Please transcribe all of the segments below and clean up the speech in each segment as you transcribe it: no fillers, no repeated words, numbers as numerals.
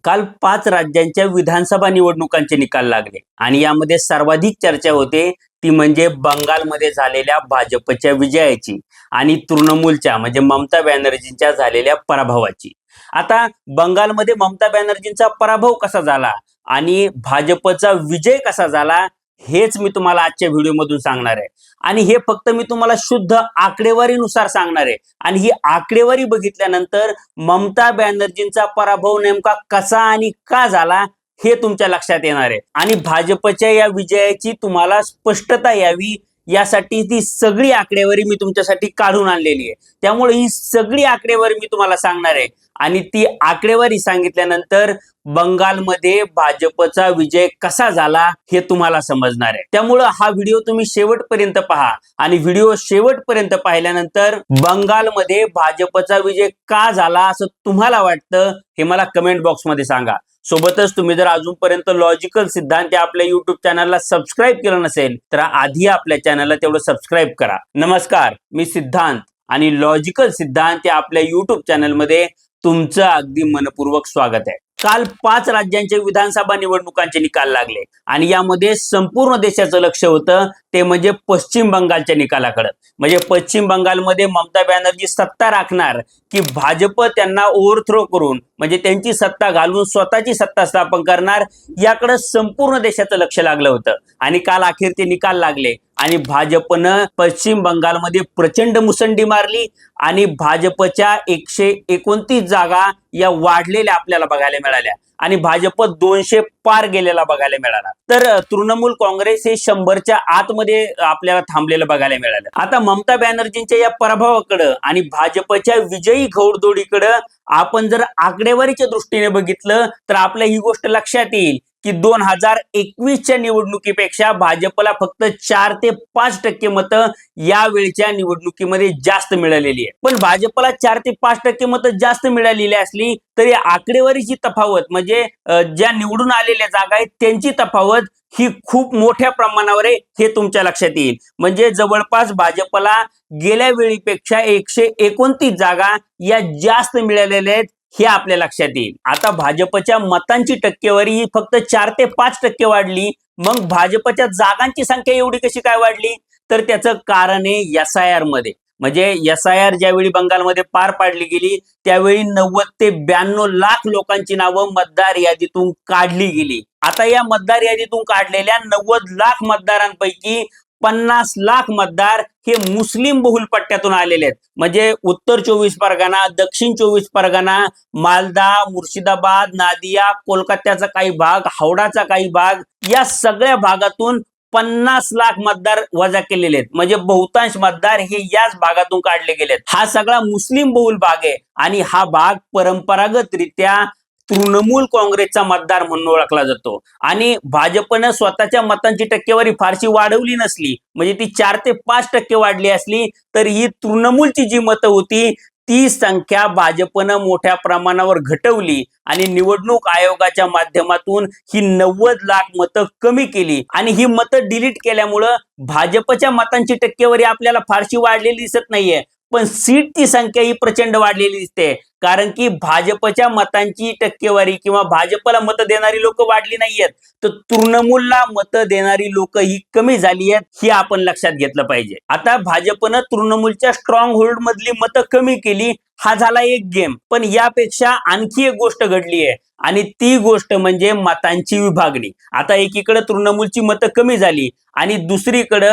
काल 5 राज्यांच्या विधानसभा निवडणुकांचे निकाल लागले आणि यामध्ये सर्वाधिक चर्चा होते ती म्हणजे बंगालमध्ये झालेल्या भाजपच्या विजयाची आणि तृणमूलच्या म्हणजे ममता बॅनर्जींच्या झालेल्या पराभवाची। आता बंगालमध्ये ममता बॅनर्जींचा पराभव कसा झाला आणि भाजपचा विजय कसा झाला हेच मी तुम्हाला आजच्या व्हिडिओमधून सांगणार आहे। आणि हे फक्त मी तुम्हाला शुद्ध आकडेवारीनुसार सांगणार आहे आणि ही आकडेवारी बघितल्यानंतर ममता बॅनर्जींचा पराभव नेमका कसा आणि का झाला हे तुमच्या लक्षात येणार आहे आणि भाजपच्या या विजयाची तुम्हाला स्पष्टता यावी यासाठी ती सगळी आकडेवारी मी तुमच्यासाठी काढून आणलेली आहे। त्यामुळे ही सगळी आकडेवारी मी तुम्हाला सांगणार आहे आणि ती आकडेवारी सांगितल्यानंतर बंगालमध्ये भाजपचा विजय कसा झाला हे तुम्हाला समजणार आहे। त्यामुळे हा व्हिडिओ तुम्ही शेवटपर्यंत पहा आणि व्हिडिओ शेवटपर्यंत पाहिल्यानंतर बंगालमध्ये भाजपचा विजय का झाला असं तुम्हाला वाटतं हे मला कमेंट बॉक्समध्ये सांगा। सोबतच तुम्ही जर अजूनपर्यंत लॉजिकल सिद्धांत या आपल्या YouTube चॅनलला सबस्क्राइब केलं नसेल तर आधी आपल्या चॅनलला तेवढं सबस्क्राइब करा। नमस्कार, मी सिद्धांत आणि लॉजिकल सिद्धांत या आपल्या YouTube चॅनलमध्ये तुमचं अगदी मनपूर्वक स्वागत आहे। काल 5 राज्यांच्या विधानसभा निवडणुकांचे निकाल लागले आणि यामध्ये संपूर्ण देशाचं लक्ष होतं ते म्हणजे पश्चिम बंगालच्या निकालाकडे। म्हणजे पश्चिम बंगालमध्ये ममता बॅनर्जी सत्ता राखणार की भाजप त्यांना ओव्हरथ्रो करून म्हणजे त्यांची सत्ता घालून स्वतःची सत्ता स्थापन करणार याकडे संपूर्ण देशाचं लक्ष लागलं होतं। आणि काल अखेर ते निकाल लागले आणि भाजपनं पश्चिम बंगालमध्ये प्रचंड मुसंडी मारली आणि भाजपच्या 129 जागा या वाढलेल्या आपल्याला बघायला मिळाल्या आणि भाजप 200 पार गेलेला बघायला मिळाला। तर तृणमूल काँग्रेस हे 100च्या आतमध्ये आपल्याला थांबलेलं बघायला मिळालं। आता ममता बॅनर्जींच्या या पराभवाकडे आणि भाजपच्या विजयी घौडदौडीकडे आपण जर आकडेवारीच्या दृष्टीने बघितलं तर आपल्या ही गोष्ट लक्षात येईल की 2021च्या निवडणुकीपेक्षा भाजपला फक्त 4 ते 5% मतं यावेळच्या निवडणुकीमध्ये जास्त मिळालेली आहे। पण भाजपला 4 ते 5% मतं जास्त मिळालेली असली तरी आकडेवारीची तफावत म्हणजे ज्या निवडून आलेल्या जागा आहेत त्यांची तफावत ही खूप मोठ्या प्रमाणावर आहे हे तुमच्या लक्षात येईल। म्हणजे जवळपास भाजपला गेल्या वेळीपेक्षा 129 जागा या जास्त मिळालेल्या आहेत हे आपल्या लक्षात येईल। आता भाजपच्या मतांची टक्केवारी ही फक्त 4 ते 5% वाढली, मग भाजपच्या जागांची संख्या एवढी कशी काय वाढली तर त्याचं कारण आहे SIR मध्ये। म्हणजे SIR ज्यावेळी बंगालमध्ये पार पाडली गेली त्यावेळी 90 ते 92 लाख लोकांची नावं मतदार यादीतून काढली गेली। आता या मतदार यादीतून काढलेल्या 90 लाख मतदारांपैकी 50 लाख मतदार हे मुस्लिम बहुल पट्ट्यातून आलेले आहेत। म्हणजे उत्तर 24 परगणा, दक्षिण 24 परगणा, मालदा, मुर्शिदाबाद, नादिया, कोलकात्याचा काही भाग, हावडाचा काही भाग या सगळ्या भागातून 50 लाख मतदार वजा केलेले आहेत। म्हणजे बहुतांश मतदार हे याच भागातून काढले गेलेत। हा सगळा मुस्लिम बहुल भाग आहे आणि हा भाग परंपरागतरित्या तृणमूल काँग्रेसचा मतदार म्हणून ओळखला जातो आणि भाजपनं स्वतःच्या मतांची टक्केवारी फारशी वाढवली नसली म्हणजे ती 4 ते 5% वाढली असली तर ही तृणमूलची जी मतं होती ती संख्या भाजपनं मोठ्या प्रमाणावर घटवली आणि निवडणूक आयोगाच्या माध्यमातून ही 90 लाख मतं कमी केली आणि ही मतं डिलीट केल्यामुळं भाजपच्या मतांची टक्केवारी आपल्याला फारशी वाढलेली दिसत नाहीये, पण सीटची संख्या ही प्रचंड वाढलेली दिसते। कारण की भाजपच्या मतांची टक्केवारी किंवा भाजपला मतं देणारी लोक वाढली नाहीयेत तर तृणमूलला मतं देणारी लोक ही कमी झाली आहेत हे आपण लक्षात घेतलं पाहिजे। आता भाजपनं तृणमूलच्या स्ट्रॉंग होल्ड मधली मतं कमी केली हा झाला एक गेम, पण यापेक्षा आणखी एक गोष्ट घडली आहे आणि ती गोष्ट म्हणजे मतांची विभागणी। आता एकीकडे तृणमूलची मतं कमी झाली आणि दुसरीकडे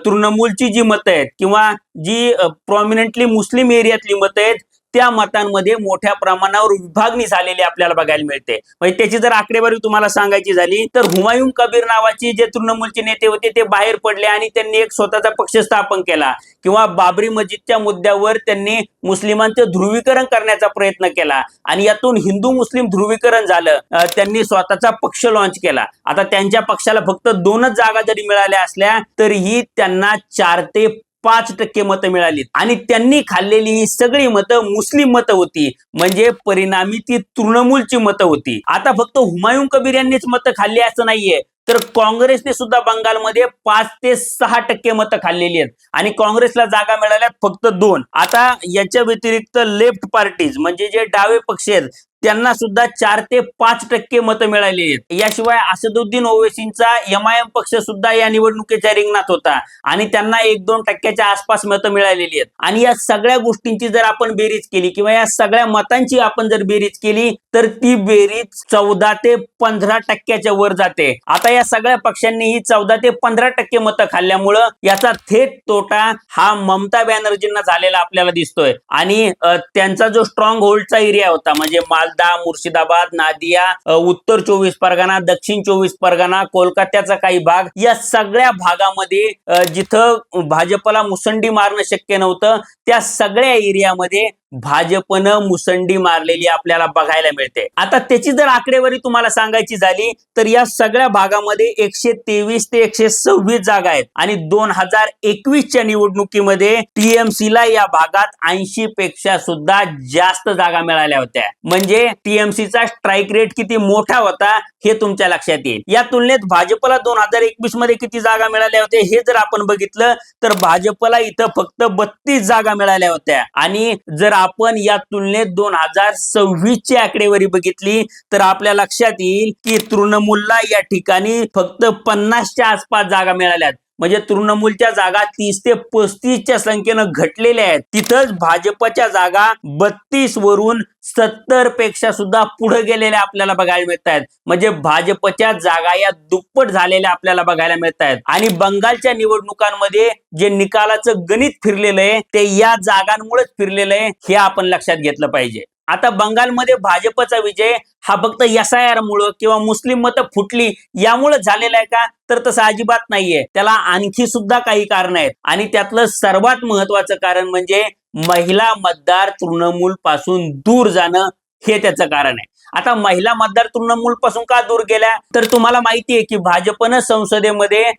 तृणमूलची जी मतं आहेत किंवा जी प्रॉमिनंटली मुस्लिम एरियातली मतं आहेत त्या मतांमध्ये मोठ्या प्रमाणावर विभागणी झालेली आपल्याला बघायला मिळते। म्हणजे त्याची जर आकडेवारी तुम्हाला सांगायची झाली तर हुमायून कबीर नावाचे जे तृणमूलचे नेते होते ते बाहेर पडले आणि त्यांनी एक स्वतःचा पक्ष स्थापन केला किंवा बाबरी मस्जिदच्या मुद्द्यावर त्यांनी मुस्लिमांचं ध्रुवीकरण करण्याचा प्रयत्न केला आणि यातून हिंदू मुस्लिम ध्रुवीकरण झालं। त्यांनी स्वतःचा पक्ष लॉन्च केला। आता त्यांच्या पक्षाला फक्त 2च जागा जरी मिळाल्या असल्या तरीही त्यांना 4 ते 5% मतं मिळाली आणि त्यांनी खाल्लेली ही सगळी मतं मुस्लिम मतं होती म्हणजे परिणामी ती तृणमूलची मतं होती। आता फक्त हुमायून कबीर यांनीच मतं खाल्ली असं नाहीये तर काँग्रेसने सुद्धा बंगालमध्ये 5 ते 6% मतं खाल्लेली आहेत आणि काँग्रेसला जागा मिळाल्यात फक्त 2। आता याच्या व्यतिरिक्त लेफ्ट पार्टीज म्हणजे जे डावे पक्ष आहेत त्यांना सुद्धा 4 ते 5% मतं मिळालेली आहेत. याशिवाय असदुद्दीन ओवैसींचा MIM पक्ष सुद्धा या निवडणुकीच्या रिंगणात होता आणि त्यांना 1-2% आसपास मतं मिळालेली आहेत. आणि या सगळ्या गोष्टींची जर आपण बेरीज केली किंवा या सगळ्या मतांची आपण जर बेरीज केली तर ती बेरीज 14 ते 15% वर जाते. आता या सगळ्या पक्षांनी ही 14 ते 15% मतं खाल्ल्यामुळं याचा थेट तोटा हा ममता बॅनर्जींना झालेला आपल्याला दिसतोय. आणि त्यांचा जो स्ट्रॉंग होल्डचा एरिया होता म्हणजे मालदा, मुर्शिदाबाद, नादिया, उत्तर 24 परगणा, दक्षिण 24 परगणा, कोलकात्याचा काही भाग, या सगळ्या भागामध्ये जिथं भाजपला मुसंडी मारणं शक्य नव्हतं त्या सगळ्या एरियामध्ये भाजपनं मुसंडी मारलेली आपल्याला बघायला मिळते. आता त्याची जर आकडेवारी तुम्हाला सांगायची झाली तर या सगळ्या भागामध्ये 123 ते 126 जागा आहेत आणि 2021च्या निवडणुकीमध्ये TMC ला या भागात 80 पेक्षा सुद्धा जास्त जागा मिळाल्या होत्या. म्हणजे TMCचा स्ट्राईक रेट किती मोठा होता हे तुमच्या लक्षात येईल. या तुलनेत भाजपला 2021 मध्ये किती जागा मिळाल्या होत्या हे जर आपण बघितलं तर भाजपला इथं फक्त 32 जागा मिळाल्या होत्या. आणि जर आपण या तुलनेत 2026 ची आकडेवारी बघितली तर आपल्या लक्षात येईल की तृणमूलला या ठिकाणी फक्त 50च्या आसपास जागा मिळाल्यात. म्हणजे तृणमूलच्या जागा 30 ते 35च्या संख्येनं घटलेल्या आहेत. तिथंच भाजपच्या जागा 32 वरून 70 पेक्षा सुद्धा पुढे गेलेल्या आपल्याला बघायला मिळत आहेत. म्हणजे भाजपच्या जागा या दुप्पट झालेल्या आपल्याला बघायला मिळत आहेत. आणि बंगालच्या निवडणुकांमध्ये जे निकालाचं गणित फिरलेलं आहे ते या जागांमुळेच फिरलेलं आहे हे आपण लक्षात घेतलं पाहिजे. आता बंगालमध्ये भाजपचा विजय हा फक्त SIR मुळे किंवा मुस्लिम मतं फुटली यामुळे झालेला आहे का तर तसं अजिबात नाहीये. त्याला आणखी सुद्धा काही कारण आहेत आणि त्यातलं सर्वात महत्वाचं कारण म्हणजे महिला मतदार तृणमूल पासून दूर जाणं हे त्याचं कारण आहे. आता महिला मतदार तृणमूल पासून का दूर गेल्या तर तुम्हाला माहिती आहे की भाजपनं संसदेमध्ये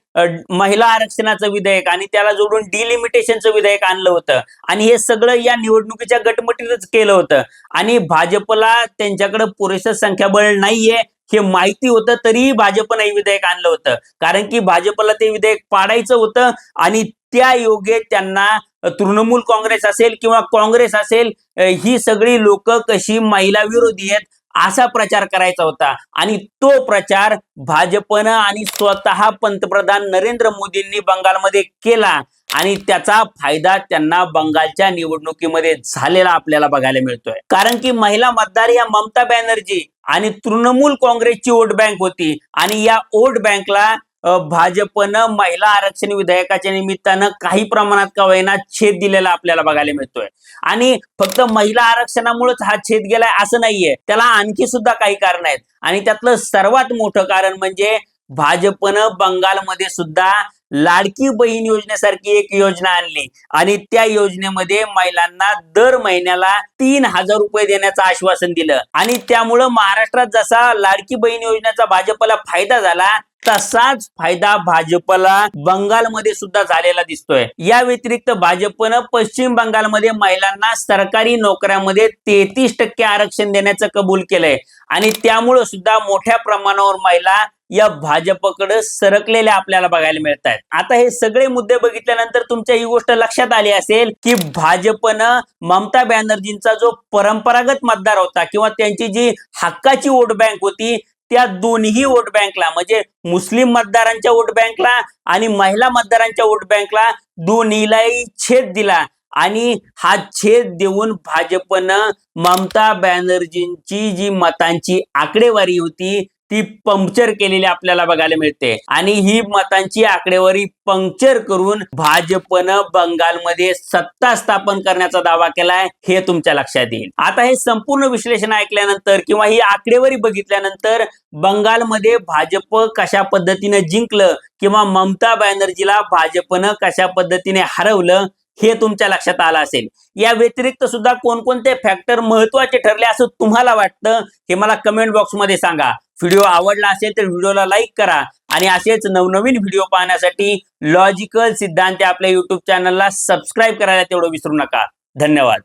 महिला आरक्षणाचं विधेयक आणि त्याला जोडून डिलिमिटेशनचं विधेयक आणलं होतं आणि हे सगळं या निवडणुकीच्या गटमटीतच केलं होतं. आणि भाजपला त्यांच्याकडे पुरेसं संख्याबळ नाहीये हे माहिती होतं तरीही भाजपनं हे विधेयक आणलं होतं. कारण की भाजपला ते विधेयक पाडायचं होतं आणि त्या योगे त्यांना तृणमूल काँग्रेस असेल किंवा काँग्रेस असेल ही सगळी लोक कशी महिला विरोधी आहेत असा प्रचार करायचा होता. आणि तो प्रचार भाजपनं आणि स्वतः पंतप्रधान नरेंद्र मोदींनी बंगालमध्ये केला आणि त्याचा फायदा त्यांना बंगालच्या निवडणुकीमध्ये झालेला आपल्याला बघायला मिळतोय. कारण की महिला मतदार या ममता बॅनर्जी आणि तृणमूल काँग्रेसची वोट बँक होती आणि या वोट बँकला भाजपनं महिला आरक्षण विधेयकाच्या निमित्तानं काही प्रमाणात का होईना छेद दिलेला आपल्याला बघायला मिळतोय. आणि फक्त महिला आरक्षणामुळेच हा छेद गेलाय असं नाहीये, त्याला आणखी सुद्धा काही कारण आहेत. आणि त्यातलं सर्वात मोठं कारण म्हणजे भाजपनं बंगालमध्ये सुद्धा लाडकी बहीण योजनेसारखी एक योजना आणली आणि त्या योजनेमध्ये महिलांना दर महिन्याला 3,000 रुपये देण्याचं आश्वासन दिलं. आणि त्यामुळं महाराष्ट्रात जसा लाडकी बहीण योजनेचा भाजपला फायदा झाला तसाच फायदा भाजपला बंगालमध्ये सुद्धा झालेला दिसतोय. या व्यतिरिक्त भाजपनं पश्चिम बंगालमध्ये महिलांना सरकारी नोकऱ्यामध्ये 33% आरक्षण देण्याचं कबूल केलंय आणि त्यामुळे सुद्धा मोठ्या प्रमाणावर महिला या भाजपकडे सरकलेल्या आपल्याला बघायला मिळत आहेत. आता हे सगळे मुद्दे बघितल्यानंतर तुमच्या ही गोष्ट लक्षात आली असेल की भाजपनं ममता बॅनर्जींचा जो परंपरागत मतदार होता किंवा त्यांची जी हक्काची वोट बँक होती त्या दोन्ही वोट बँकला म्हणजे मुस्लिम मतदारांच्या वोट बँकला आणि महिला मतदारांच्या वोट बँकला दोन्हीलाही छेद दिला. आणि हा छेद देऊन भाजपनं ममता बॅनर्जींची जी मतांची आकडेवारी होती ती पंक्चर केलेली आपल्याला बघायला मिळते. आणि ही मतांची आकडेवारी पंक्चर करून भाजपनं बंगालमध्ये सत्ता स्थापन करण्याचा दावा केलाय हे तुमच्या लक्षात येईल. आता हे संपूर्ण विश्लेषण ऐकल्यानंतर किंवा ही आकडेवारी बघितल्यानंतर बंगालमध्ये भाजप कशा पद्धतीने जिंकलं किंवा ममता बॅनर्जीला भाजपनं कशा पद्धतीने हरवलं हे तुमच्या लक्षात आलं असेल. या व्यतिरिक्त सुद्धा कोणकोणते फॅक्टर महत्वाचे ठरले असं तुम्हाला वाटतं हे मला कमेंट बॉक्समध्ये सांगा. व्हिडिओ आवडला असेल तर व्हिडिओला लाईक करा आणि असेच नवनवीन व्हिडिओ पाहण्यासाठी लॉजिकल सिद्धांत आपल्या YouTube चॅनलला सबस्क्राईब करायला तेवढं विसरू नका. धन्यवाद.